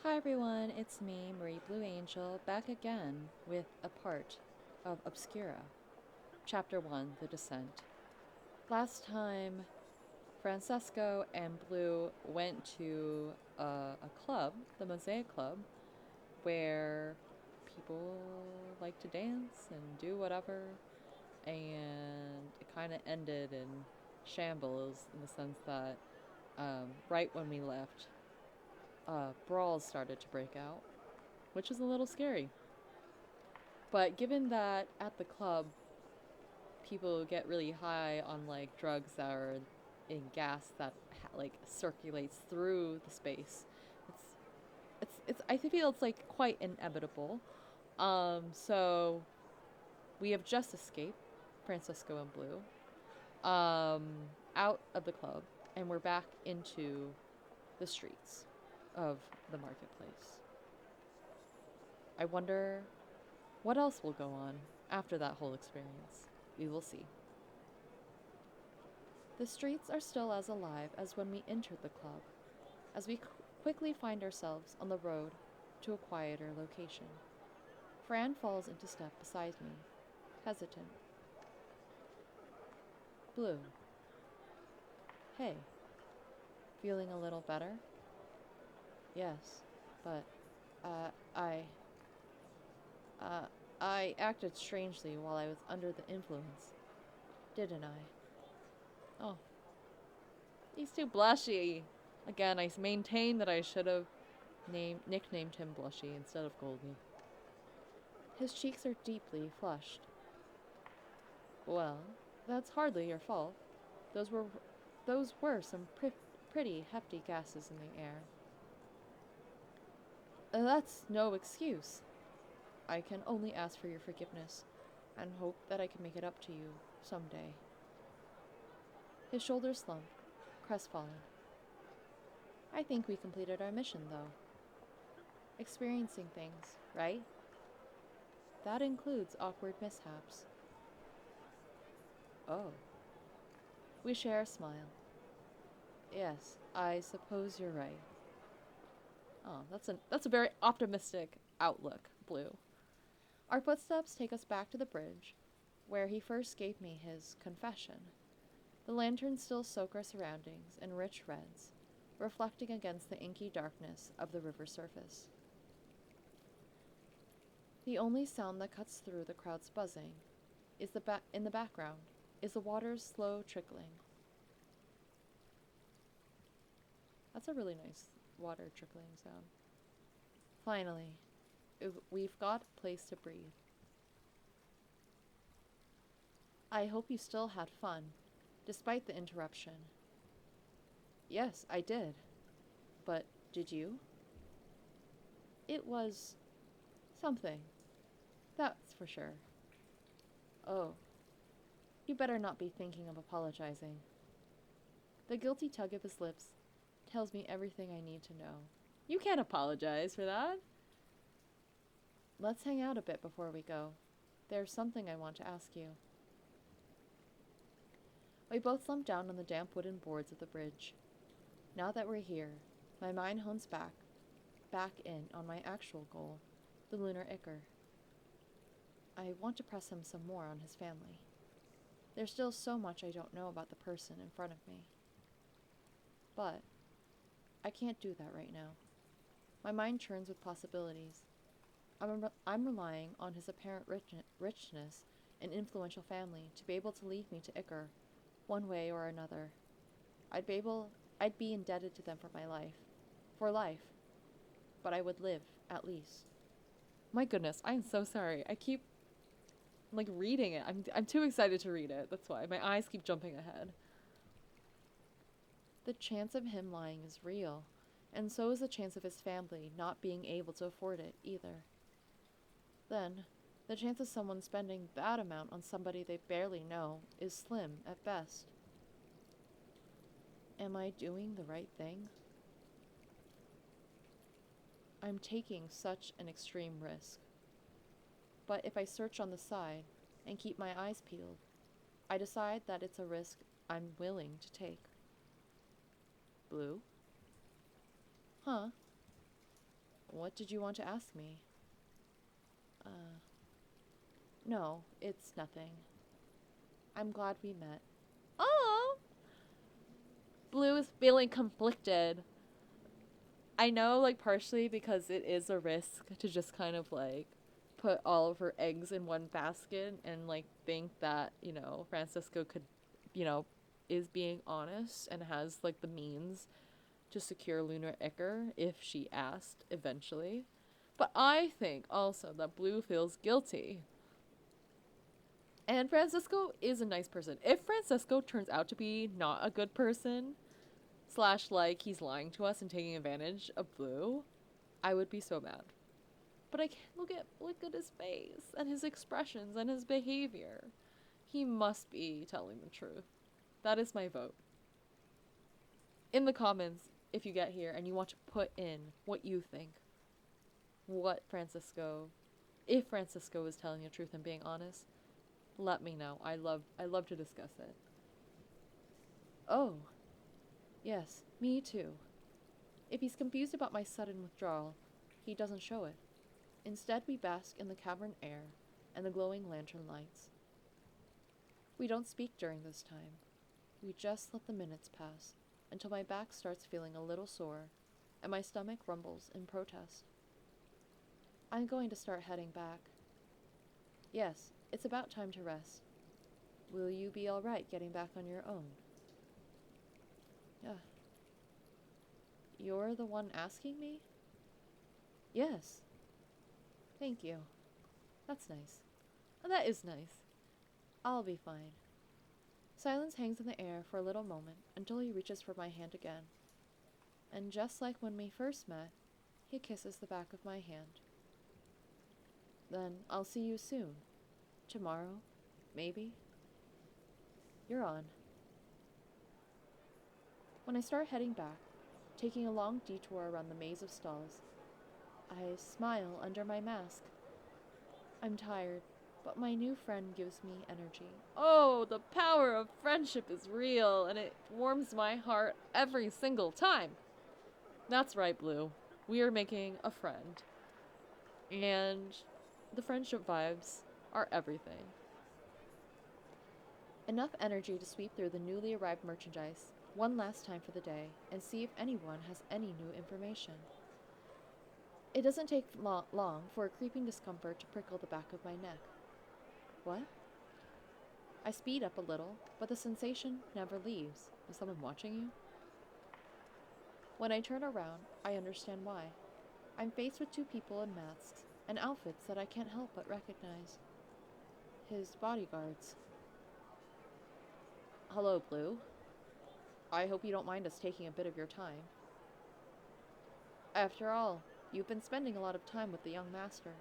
Hi everyone, it's me, Marie Blue Angel, back again with a part of Obscura, Chapter 1, The Descent. Last time, Francesco and Blue went to a club, the Mosaic Club, where people like to dance and do whatever, and it kind of ended in shambles in the sense that right when we left, brawls started to break out, which is a little scary. But given that at the club, people get really high on like drugs that are in gas that like circulates through the space, it's I feel it's like quite inevitable. So we have just escaped Francisco and Blue, um, out of the club, and we're back into the streets of the marketplace. I wonder what else will go on after that whole experience. We will see. The streets are still as alive as when we entered the club, as we quickly find ourselves on the road to a quieter location. Fran falls into step beside me, hesitant. Blue. Hey, feeling a little better? Yes, but, uh, I, I acted strangely while I was under the influence, didn't I? Oh, he's too blushy. Again, I maintain that I should have nicknamed him Blushy instead of Goldie. His cheeks are deeply flushed. Well, that's hardly your fault. Those were those were some pretty hefty gases in the air. That's no excuse. I can only ask for your forgiveness and hope that I can make it up to you someday. His shoulders slump, crestfallen. I think we completed our mission, though. Experiencing things, right? That includes awkward mishaps. Oh. We share a smile. Yes, I suppose you're right. Oh, that's a very optimistic outlook, Blue. Our footsteps take us back to the bridge, where he first gave me his confession. The lanterns still soak our surroundings in rich reds, reflecting against the inky darkness of the river surface. The only sound that cuts through the crowd's buzzing is in the background is the water's slow trickling. That's a really nice water trickling sound. Finally, we've got a place to breathe. I hope you still had fun, despite the interruption. Yes, I did. But did you? It was something, that's for sure. Oh, you better not be thinking of apologizing. The guilty tug of his lips tells me everything I need to know. You can't apologize for that. Let's hang out a bit before we go. There's something I want to ask you. We both slump down on the damp wooden boards of the bridge. Now that we're here, my mind hones back in on my actual goal, the lunar Ichor. I want to press him some more on his family. There's still so much I don't know about the person in front of me. But I can't do that right now. My mind churns with possibilities. I'm relying on his apparent richness and influential family to be able to lead me to Ichor, one way or another. I'd be indebted to them for life, but I would live, at least. My goodness, I'm so sorry. I keep like reading it. I'm too excited to read it. That's why my eyes keep jumping ahead. The chance of him lying is real, and so is the chance of his family not being able to afford it either. Then, the chance of someone spending that amount on somebody they barely know is slim at best. Am I doing the right thing? I'm taking such an extreme risk. But if I search on the side and keep my eyes peeled, I decide that it's a risk I'm willing to take. Blue? Huh? What did you want to ask me? No, it's nothing. I'm glad we met. Oh! Blue is feeling conflicted. I know, like, partially because it is a risk to just kind of, like, put all of her eggs in one basket and, like, think that, you know, Francesco could, you know, is being honest and has, like, the means to secure Lunar Ichor if she asked eventually. But I think also that Blue feels guilty. And Francesco is a nice person. If Francesco turns out to be not a good person, / like he's lying to us and taking advantage of Blue, I would be so mad. But I can't look at his face and his expressions and his behavior. He must be telling the truth. That is my vote. In the comments, if you get here and you want to put in what you think, if Francesco is telling the truth and being honest, let me know. I love to discuss it. Oh, yes, me too. If he's confused about my sudden withdrawal, he doesn't show it. Instead, we bask in the cavern air and the glowing lantern lights. We don't speak during this time. We just let the minutes pass until my back starts feeling a little sore and my stomach rumbles in protest. I'm going to start heading back. Yes, it's about time to rest. Will you be all right getting back on your own? Yeah. You're the one asking me? Yes. Thank you. That's nice. That is nice. I'll be fine. Silence hangs in the air for a little moment until he reaches for my hand again. And just like when we first met, he kisses the back of my hand. Then I'll see you soon. Tomorrow, maybe. You're on. When I start heading back, taking a long detour around the maze of stalls, I smile under my mask. I'm tired, but my new friend gives me energy. Oh, the power of friendship is real, and it warms my heart every single time. That's right, Blue. We are making a friend. And the friendship vibes are everything. Enough energy to sweep through the newly arrived merchandise one last time for the day and see if anyone has any new information. It doesn't take long for a creeping discomfort to prickle the back of my neck. What? I speed up a little, but the sensation never leaves. Is someone watching you? When I turn around, I understand why. I'm faced with two people in masks and outfits that I can't help but recognize. His bodyguards. Hello, Blue. I hope you don't mind us taking a bit of your time. After all, you've been spending a lot of time with the young master.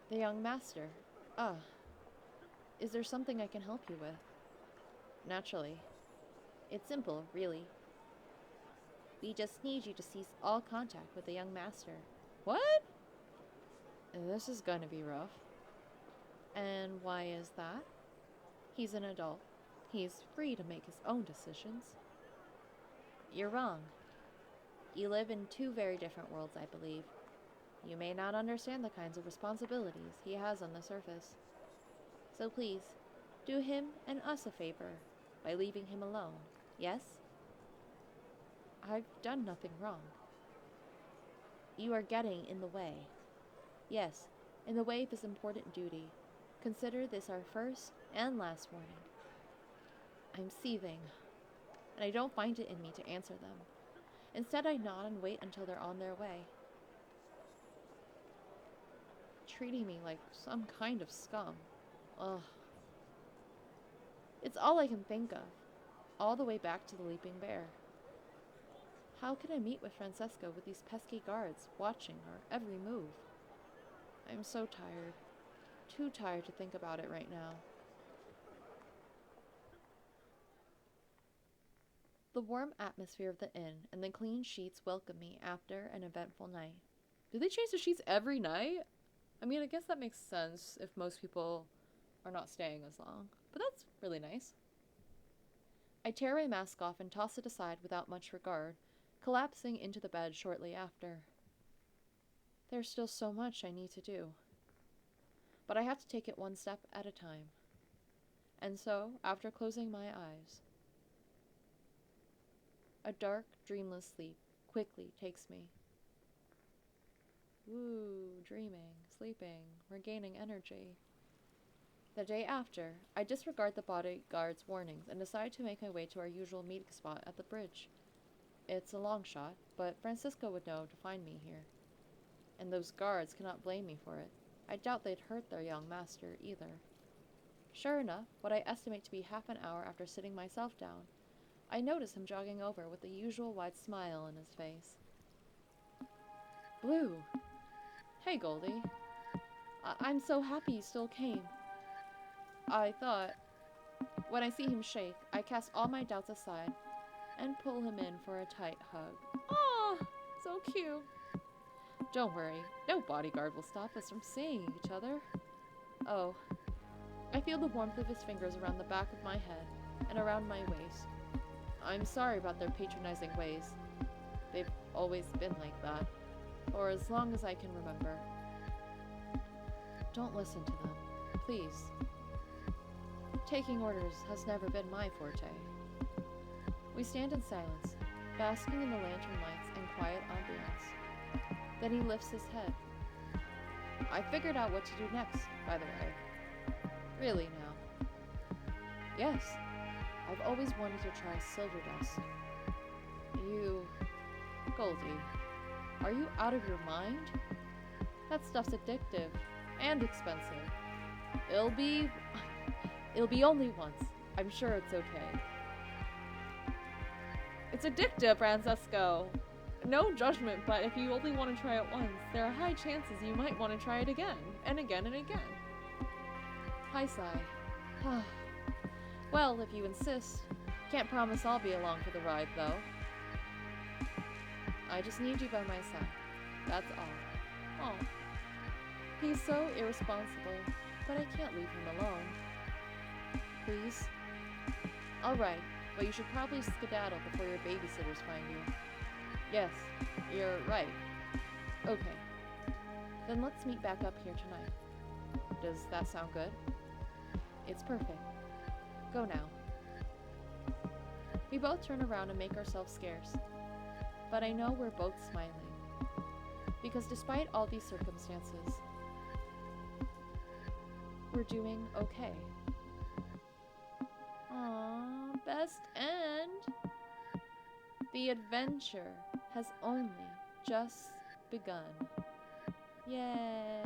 The young master? Ah. Is there something I can help you with? Naturally. It's simple, really. We just need you to cease all contact with the young master. What? This is gonna be rough. And why is that? He's an adult. He's free to make his own decisions. You're wrong. You live in two very different worlds, I believe. You may not understand the kinds of responsibilities he has on the surface. So please, do him and us a favor by leaving him alone, yes? I've done nothing wrong. You are getting in the way. Yes, in the way of his important duty. Consider this our first and last warning. I'm seething, and I don't find it in me to answer them. Instead, I nod and wait until they're on their way. Treating me like some kind of scum. Ugh. It's all I can think of, all the way back to the Leaping Bear. How can I meet with Francesco with these pesky guards watching our every move? I'm so tired. Too tired to think about it right now. The warm atmosphere of the inn and the clean sheets welcome me after an eventful night. Do they change the sheets every night? I mean, I guess that makes sense if most people are not staying as long, but that's really nice. I tear my mask off and toss it aside without much regard, collapsing into the bed shortly after. There's still so much I need to do. But I have to take it one step at a time. And so, after closing my eyes, a dark, dreamless sleep quickly takes me. Woo, dreaming, sleeping, regaining energy. The day after, I disregard the bodyguards' warnings and decide to make my way to our usual meeting spot at the bridge. It's a long shot, but Francesco would know to find me here. And those guards cannot blame me for it. I doubt they'd hurt their young master either. Sure enough, what I estimate to be half an hour after sitting myself down, I notice him jogging over with the usual wide smile on his face. Blue! Hey, Goldie. I'm so happy you still came. I thought, when I see him shake, I cast all my doubts aside and pull him in for a tight hug. Aw, so cute. Don't worry, no bodyguard will stop us from seeing each other. Oh, I feel the warmth of his fingers around the back of my head and around my waist. I'm sorry about their patronizing ways. They've always been like that, or as long as I can remember. Don't listen to them, please. Taking orders has never been my forte. We stand in silence, basking in the lantern lights and quiet ambiance. Then he lifts his head. I figured out what to do next, by the way. Really now. Yes, I've always wanted to try silver dust. Goldie, are you out of your mind? That stuff's addictive and expensive. It'll be only once. I'm sure it's okay. It's addictive, Francesco. No judgment, but if you only want to try it once, there are high chances you might want to try it again, and again, and again. I sigh. Well, if you insist. Can't promise I'll be along for the ride, though. I just need you by my side. That's all. Oh. He's so irresponsible, but I can't leave him alone. Please? Alright, but you should probably skedaddle before your babysitters find you. Yes, you're right. Okay. Then let's meet back up here tonight. Does that sound good? It's perfect. Go now. We both turn around and make ourselves scarce. But I know we're both smiling. Because despite all these circumstances, we're doing okay. Aww, best end. The adventure has only just begun. Yay.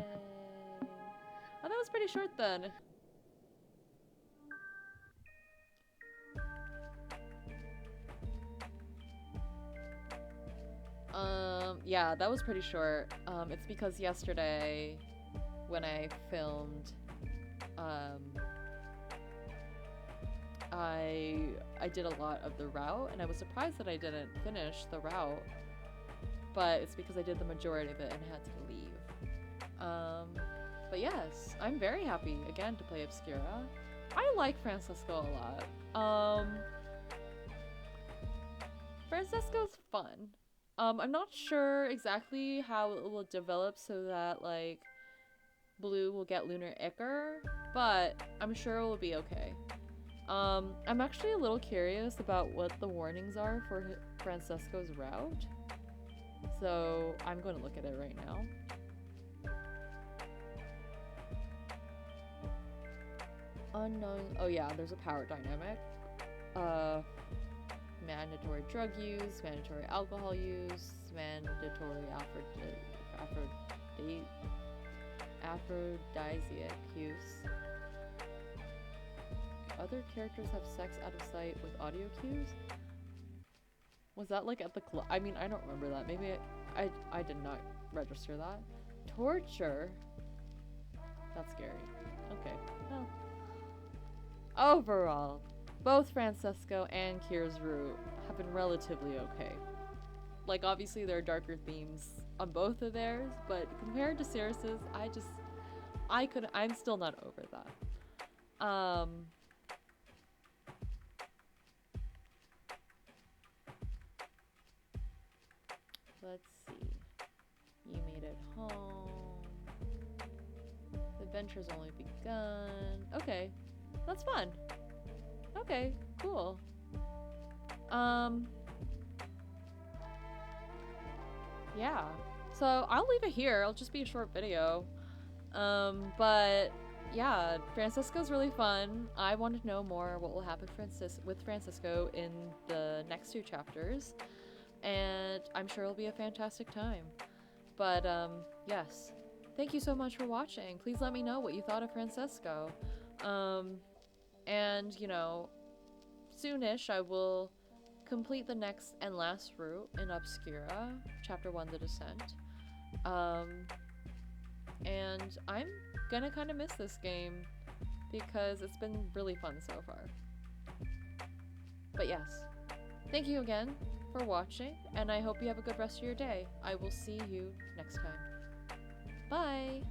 Oh, that was pretty short then. Yeah, that was pretty short. It's because yesterday when I filmed, I did a lot of the route, and I was surprised that I didn't finish the route, but it's because I did the majority of it and had to leave. But yes, I'm very happy again to play Obscura. I like Francesco a lot. Francesco's fun. I'm not sure exactly how it will develop so that, like, Blue will get Lunar Ichor, but I'm sure it will be okay. I'm actually a little curious about what the warnings are for Francesco's route, so I'm going to look at it right now. Unknown. Oh yeah, there's a power dynamic. Mandatory drug use, mandatory alcohol use, mandatory aphrodisiac use. Other characters have sex out of sight with audio cues? Was that like at the club? I mean, I don't remember that. Maybe I did not register that. Torture? That's scary. Okay. Well. Overall, both Francesco and Kira's route have been relatively okay. Like, obviously there are darker themes on both of theirs, but compared to Cirrus's, I'm still not over that. Let's see. You made it home. The adventure's only begun. Okay, that's fun. Okay, cool. Yeah. So I'll leave it here. It'll just be a short video. But yeah, Francesco's really fun. I want to know more what will happen with Francesco in the next 2 chapters, and I'm sure it'll be a fantastic time. But yes, thank you so much for watching. Please let me know what you thought of Francesco. And you know, soonish I will complete the next and last route in Obscura, Chapter 1, The Descent. And I'm gonna kind of miss this game because it's been really fun so far. But yes, thank you again for watching, and I hope you have a good rest of your day. I will see you next time. Bye!